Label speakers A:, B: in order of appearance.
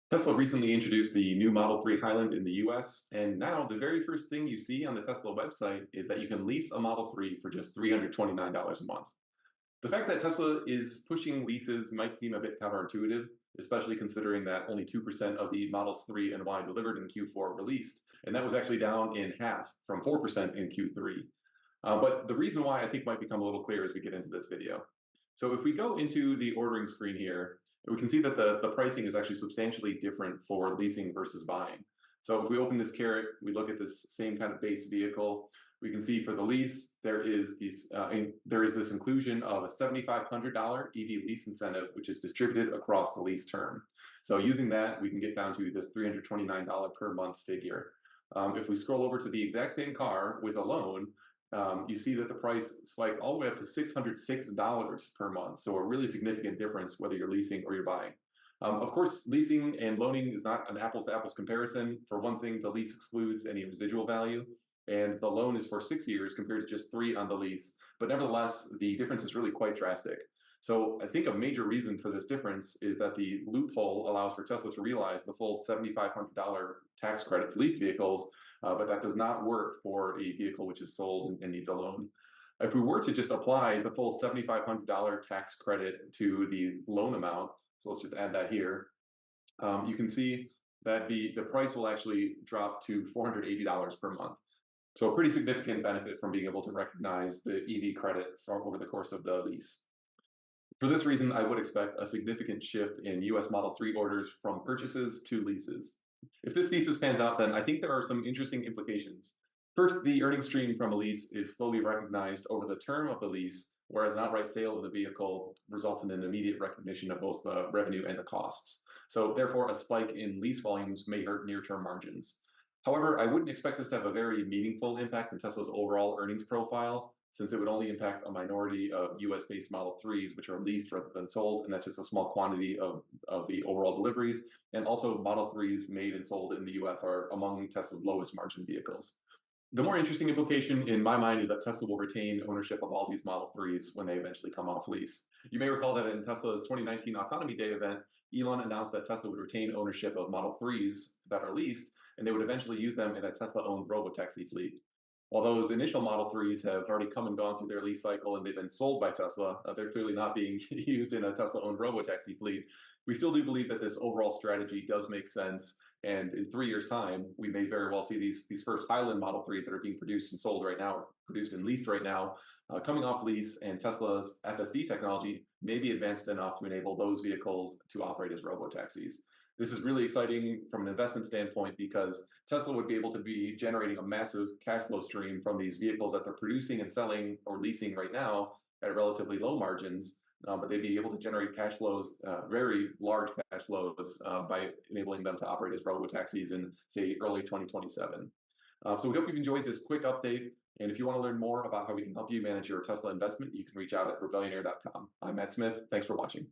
A: Tesla recently introduced the new Model 3 Highland in the US, and now the very first thing you see on the Tesla website is that you can lease a Model 3 for just $329 a month. The fact that Tesla is pushing leases might seem a bit counterintuitive, especially considering that only 2% of the Models 3 and Y delivered in Q4 released, and that was actually down in half from 4% in Q3. But the reason why I think might become a little clearer as we get into this video. So if we go into the ordering screen here, we can see that the pricing is actually substantially different for leasing versus buying. So if we open this carrot, we look at this same kind of base vehicle, we can see for the lease, there is this inclusion of a $7,500 EV lease incentive, which is distributed across the lease term. So using that, we can get down to this $329 per month figure. If we scroll over to the exact same car with a loan, you see that the price spiked all the way up to $606 per month. So a really significant difference whether you're leasing or you're buying. Of course, leasing and loaning is not an apples to apples comparison. For one thing, the lease excludes any residual value, and the loan is for 6 years compared to just 3 on the lease. But nevertheless, the difference is really quite drastic. So I think a major reason for this difference is that the loophole allows for Tesla to realize the full $7,500 tax credit for leased vehicles, but that does not work for a vehicle which is sold and needs a loan. If we were to just apply the full $7,500 tax credit to the loan amount, so let's just add that here, you can see that the price will actually drop to $480 per month. So a pretty significant benefit from being able to recognize the EV credit over the course of the lease. For this reason, I would expect a significant shift in US Model 3 orders from purchases to leases. If this thesis pans out, then I think there are some interesting implications. First, the earnings stream from a lease is slowly recognized over the term of the lease, whereas an outright sale of the vehicle results in an immediate recognition of both the revenue and the costs. So therefore, a spike in lease volumes may hurt near-term margins. However, I wouldn't expect this to have a very meaningful impact on Tesla's overall earnings profile, since it would only impact a minority of US-based Model 3s, which are leased rather than sold, and that's just a small quantity of the overall deliveries. And also, Model 3s made and sold in the US are among Tesla's lowest margin vehicles. The more interesting implication in my mind is that Tesla will retain ownership of all these Model 3s when they eventually come off lease. You may recall that in Tesla's 2019 Autonomy Day event, Elon announced that Tesla would retain ownership of Model 3s that are leased, and they would eventually use them in a Tesla-owned robotaxi fleet. While those initial Model 3s have already come and gone through their lease cycle and they've been sold by Tesla, they're clearly not being used in a Tesla-owned robotaxi fleet. We still do believe that this overall strategy does make sense, and in 3 years' time, we may very well see these first Highland Model 3s that are being produced and sold right now, or produced and leased right now, coming off lease, and Tesla's FSD technology may be advanced enough to enable those vehicles to operate as robotaxis. This is really exciting from an investment standpoint because Tesla would be able to be generating a massive cash flow stream from these vehicles that they're producing and selling or leasing right now at relatively low margins, but they'd be able to generate cash flows, very large cash flows, by enabling them to operate as robotaxis in, say, early 2027. So we hope you've enjoyed this quick update. And if you want to learn more about how we can help you manage your Tesla investment, you can reach out at rebellionaire.com. I'm Matt Smith. Thanks for watching.